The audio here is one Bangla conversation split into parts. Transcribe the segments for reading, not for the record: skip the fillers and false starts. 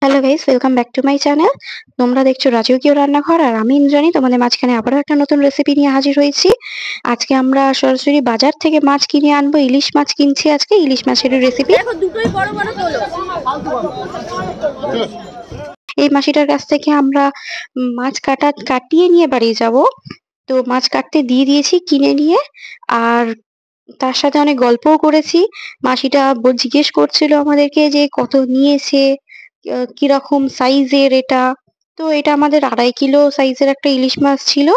Hello guys, welcome back to my channel. তোমরা দেখছো রাজকীয় রান্নাঘর, আর আমি ইন্দ্রাণী তোমাদের মাঝখানে আবারও একটা নতুন রেসিপি নিয়ে হাজির হয়েছি। আজকে আমরা সরাসরি বাজার থেকে মাছ কিনে আনবো, ইলিশ মাছ কিনছি আজকে, ইলিশ মাছের রেসিপি। দেখো দুটোই বড় বড় তোলো। এই মাসিটার কাছ থেকে আমরা মাছ কাটিয়ে নিয়ে বাড়ি যাব। তো মাছ কাটতে দিয়ে দিয়েছি কিনে নিয়ে, আর তার সাথে অনেক গল্পও করেছি। মাসিটা জিজ্ঞেস করছিল আমাদেরকে যে কত নিয়েছে, কিরকম সাইজের এটা। তো এটা আমাদের 2.5 কিলো সাইজের একটা ইলিশ মাছ ছিল।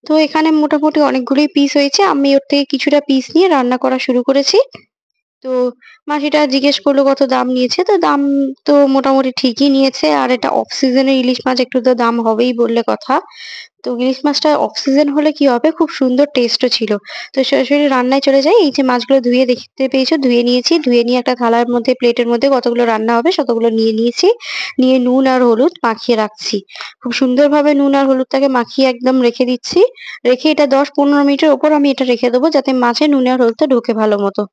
তো এখানে মোটামুটি অনেকগুলোই পিস হয়েছে, আমি ওর থেকে কিছুটা পিস নিয়ে রান্না করা শুরু করেছি। তো মাসিটা জিজ্ঞেস করলো কত দাম নিয়েছে, তো দাম তো মোটামুটি ঠিকই নিয়েছে, আর এটা অফ সিজনের ইলিশ মাছ, একটু তো দাম হবেই বললে কথা। তো ইলিশ মাছটা অফ সিজন হলে কি হবে, খুব সুন্দর টেস্টও ছিল। তো সরাসরি রান্নায় চলে যাই। এই যে মাছগুলো ধুয়ে দেখতে পেয়েছো, ধুয়ে নিয়েছি, ধুয়ে নিয়ে একটা থালার মধ্যে, প্লেটের মধ্যে কতগুলো রান্না হবে ততগুলো নিয়ে নিয়েছি। নিয়ে নুন আর হলুদ মাখিয়ে রাখছি। খুব সুন্দরভাবে নুন আর হলুদটাকে মাখিয়ে একদম রেখে দিচ্ছি। রেখে এটা 10-15 মিনিটের ওপর আমি এটা রেখে দেবো, যাতে মাছে নুন আর হলুদটা ঢোকে ভালো মতো।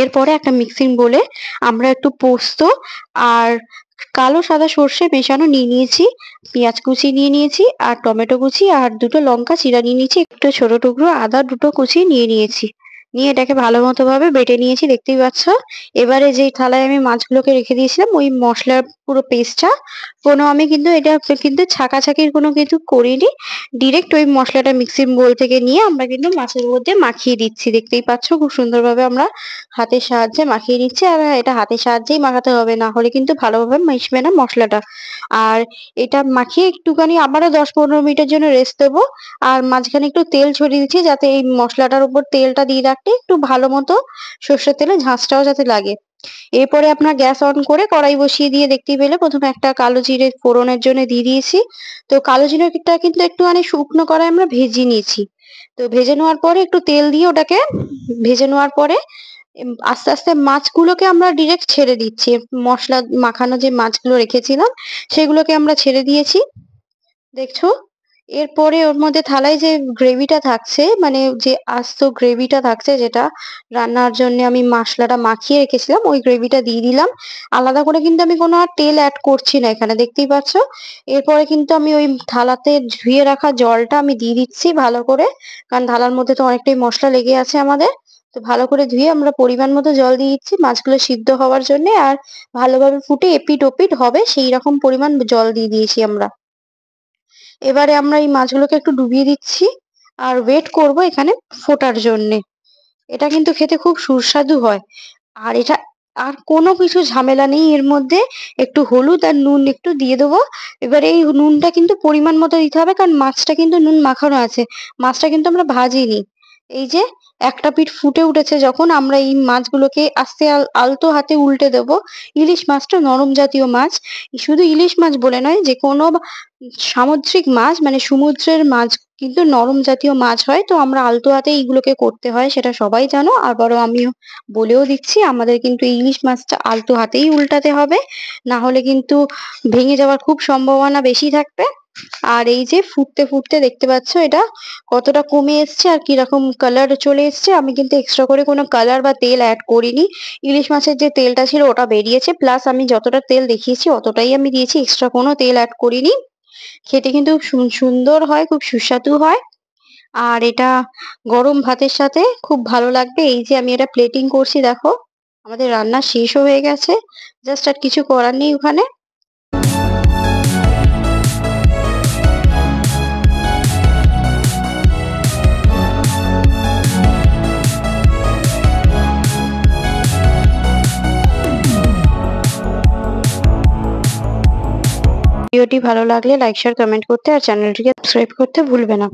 এরপরে একটা মিক্সিং বোলে আমরা একটু পোস্ত আর কালো সাদা সর্ষে মেশানো নিয়ে নিয়েছি, পেঁয়াজ কুচি নিয়ে নিয়েছি, আর টমেটো কুচি, আর দুটো লঙ্কা চিরা নিয়ে নিয়েছি, একটু ছোট টুকরো আদা দুটো কুচি নিয়ে নিয়েছি। নিয়ে এটাকে ভালো মতো ভাবে বেটে নিয়েছি, দেখতেই পাচ্ছ। এবারে যে থালায় আমি মাছগুলোকে রেখে দিয়েছিলাম, ওই মশলার পুরো পেস্টটা, আমি কিন্তু এটা কিন্তু ছাকাছাকির কোনো কিছু করিনি। ডিরেক্ট ওই মশলাটা মিক্সিং বোল থেকে নিয়ে আমরা কিন্তু মাছের মধ্যে মাখিয়ে দিচ্ছি, দেখতেই পাচ্ছ। খুব সুন্দরভাবে আমরা হাতের সাহায্যে মাখিয়ে নিচ্ছি, আর এটা হাতের সাহায্যেই মাখাতে হবে, না হলে কিন্তু ভালোভাবে মিশবে না মশলাটা। আর এটা মাখিয়ে একটুখানি আবারও 10-15 মিনিটের জন্য রেস্ট দেবো। আর মাঝখানে একটু তেল ছড়িয়ে দিচ্ছি, যাতে এই মশলাটার উপর তেলটা দিয়ে রাখতে একটু ভালো মতো সর্ষের তেলে ঝাঁঝটাও যাতে লাগে। এরপরে আপনার গ্যাস অন করে কড়াই বসিয়ে দিয়ে, দেখতেই পেলে প্রথমে একটা কালো জিরে ফোড়নের জন্য দিয়ে দিয়েছি। তো কালো জিরেটা কিন্তু একটুখানি শুকনো কড়াই আমরা ভেজে নিয়েছি। তো ভেজে নেওয়ার পরে একটু তেল দিয়ে ওটাকে ভেজে নেওয়ার পরে আস্তে আস্তে মাছগুলোকে আমরা ডিরেক্ট ছেড়ে দিচ্ছি। মশলা মাখানো যে মাছগুলো রেখেছিলাম সেগুলোকে আমরা ছেড়ে দিয়েছি, দেখছো। এরপরে ওর মধ্যে থালায় যে গ্রেভিটা থাকছে, মানে যে আস্ত গ্রেভিটা থাকছে, যেটা রান্নার জন্য আমি মশলাটা মাখিয়ে রেখেছিলাম, ওই গ্রেভিটা দিয়ে দিলাম। আলাদা করে কিন্তু আমি কোনো আর তেল অ্যাড করছি না এখানে, দেখতেই পাচ্ছ। এরপরে কিন্তু আমি ওই থালাতে ধুয়ে রাখা জলটা আমি দিয়ে দিচ্ছি ভালো করে, কারণ থালার মধ্যে তো অনেকটাই মশলা লেগে আছে আমাদের। তো ভালো করে ধুয়ে আমরা পরিমাণ মতো জল দিয়ে দিচ্ছি মাছগুলো সিদ্ধ হওয়ার জন্য, আর ভালোভাবে ফুটে এপিট ওপিট হবে সেই রকম পরিমাণ জল দিয়ে দিয়েছি আমরা। এবারে আমরা এই মাছগুলোকে একটু ডুবিয়ে দিচ্ছি, আর ওয়েট করব এখানে ফোটার জন্যে। এটা কিন্তু খেতে খুব সুস্বাদু হয়। আর এটা আর কোনো কিছু ঝামেলা নেই এর মধ্যে। একটু হলুদ আর নুন একটু দিয়ে দেবো। এবারে এই নুনটা কিন্তু পরিমাণ মতো দিতে হবে, কারণ মাছটা কিন্তু নুন মাখানো আছে, মাছটা কিন্তু আমরা ভাজিনি। এই যে একটা পিঠ ফুটে উঠেছে যখন, আমরা এই মাছগুলোকে আস্তে আলতো হাতে উল্টে দেবো। ইলিশ মাছটা নরম জাতীয় মাছ। শুধু ইলিশ মাছ বলে নয়, যে কোনো সামুদ্রিক মাছ, মানে সমুদ্রের মাছ কিন্তু নরম জাতীয় মাছ হয়। তো আমরা আলতো হাতে এইগুলোকে করতে হয়, সেটা সবাই জানো। আবারও আমিও বলেও দিচ্ছি, আমাদের কিন্তু এই ইলিশ মাছটা আলতো হাতেই উল্টাতে হবে, না হলে কিন্তু ভেঙে যাওয়ার খুব সম্ভাবনা বেশি থাকবে। আর এই যে ফুটতে ফুটতে দেখতে পাচ্ছ এটা কতটা কমে এসছে, আর কিরকম কালার চলে এসছে। আমি কিন্তু এক্সট্রা করে কোনো কালার বা তেল অ্যাড করিনি। ইলিশ মাছের যে তেলটা ছিল ওটা বেরিয়েছে, প্লাস আমি যতটা তেল দেখিয়েছি অতটাই আমি দিয়েছি, এক্সট্রা কোনো তেল অ্যাড করিনি। খেতে কিন্তু সুন্দর হয়, খুব সুস্বাদু হয়। আর এটা গরম ভাতের সাথে খুব ভালো লাগবে। এই যে আমি এটা প্লেটিং করছি, দেখো আমাদের রান্না শেষও হয়ে গেছে, জাস্ট আর কিছু করার নেই ওখানে। ভিডিওটি ভালো লাগলে লাইক শেয়ার কমেন্ট করতে, আর চ্যানেলটিকে সাবস্ক্রাইব করতে ভুলবে না।